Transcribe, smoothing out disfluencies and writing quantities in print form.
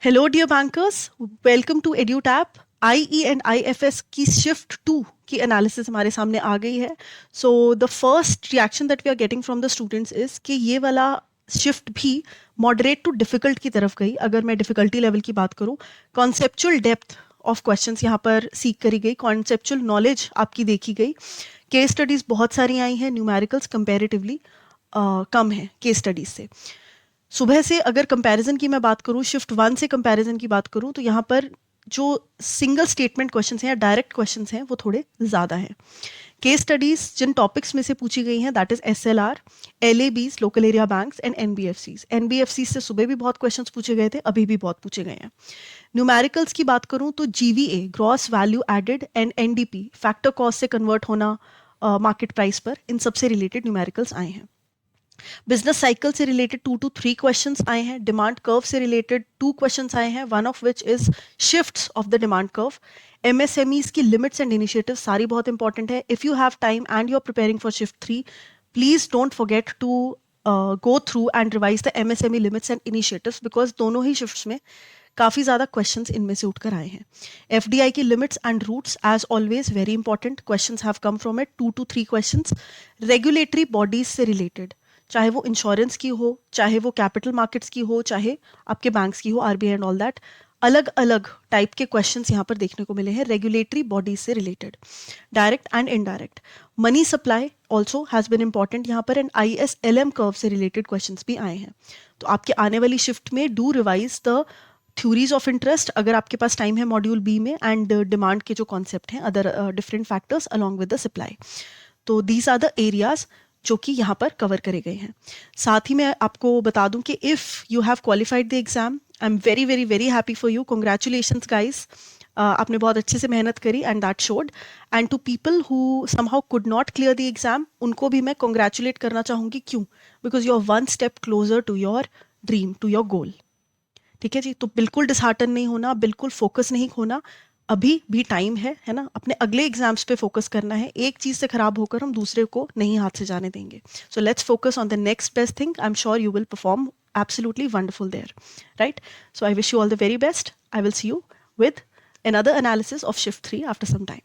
Hello dear bankers, welcome to Edutap. IE and IFS की shift 2 की analysis हमारे सामने आ गई है। So the first reaction that we are getting from the students is कि ये वाला शिफ्ट भी मॉडरेट टू डिफिकल्ट की तरफ गई। अगर मैं डिफिकल्टी लेवल की बात करूं, कॉन्सेप्चुअल डेप्थ ऑफ क्वेश्चंस यहाँ पर सीख करी गई, कॉन्सेप्चुअल नॉलेज आपकी देखी गई। केस स्टडीज बहुत सारी आई हैं, न्यूमेरिकल्स कंपेरेटिवली कम है केस स्टडीज से। सुबह से अगर कंपैरिजन की मैं बात करूं, शिफ्ट 1 से कंपैरिजन की बात करूं, तो यहाँ पर जो सिंगल स्टेटमेंट क्वेश्चंस हैं या डायरेक्ट क्वेश्चंस हैं वो थोड़े ज़्यादा हैं। केस स्टडीज जिन टॉपिक्स में से पूछी गई हैं that is SLR, LABs local area banks and NBFCs. NBFC से सुबह भी बहुत क्वेश्चंस पूछे गए थे, अभी भी बहुत पूछे गए हैं। न्यूमेरिकल्स की बात करूं तो GVA gross value added and NDP factor cost से कन्वर्ट होना मार्केट प्राइस पर, इन सबसे रिलेटेड न्यूमेरिकल्स आए हैं। बिजनेस साइकिल से रिलेटेड 2 to 3 क्वेश्चंस आए हैं। डिमांड कर्व से रिलेटेड 2 क्वेश्चंस आए हैं, one of which is shifts of the demand curve. MSMEs की लिमिट्स एंड इनिशिएटिव सारी बहुत इंपॉर्टेंट है। If you have time and you are preparing for shift 3, please don't forget to go through and revise the MSME limits and initiatives, because दोनों ही shifts में काफ़ी ज़्यादा questions इनमें से उठकर आए हैं। एफडीआई की limits and routes as always very important, questions have come from it, 2 to 3 questions. Regulatory bodies से रिलेटेड, चाहे वो इंश्योरेंस की हो, चाहे वो कैपिटल मार्केट्स की हो, चाहे आपके बैंक्स की हो, आरबीआई एंड ऑल दैट, अलग अलग टाइप के क्वेश्चंस यहाँ पर देखने को मिले हैं रेगुलेटरी बॉडीज से related, direct and indirect. Money supply also has been important यहाँ पर, एंड ISLM कर्व से रिलेटेड क्वेश्चंस भी आए हैं। तो आपके आने वाली शिफ्ट में do revise the theories of interest अगर आपके पास टाइम है मॉड्यूल बी में, एंड डिमांड के जो कॉन्सेप्ट हैं, other different factors along with the supply. तो दीज आर द एरियाज जो कि यहाँ पर कवर करे गए हैं। साथ ही मैं आपको बता दूं कि if you have qualified the exam, I am very very very happy for you, congratulations guys. आपने बहुत अच्छे से मेहनत करी and that showed. And to people who somehow could not clear the exam, उनको भी मैं कॉन्ग्रेचुलेट करना चाहूँगी। क्यों? Because you are one step closer to your dream, to your goal. ठीक है जी, तो बिल्कुल डिसहार्टन नहीं होना, बिल्कुल फोकस नहीं खोना, अभी भी टाइम है ना। अपने अगले एग्जाम्स पे फोकस करना है, एक चीज से खराब होकर हम दूसरे को नहीं हाथ से जाने देंगे। So let's focus on the next best thing. I am sure you will perform absolutely wonderful there, right? So I wish you all the very best. I will see you with another analysis of shift 3 after some time.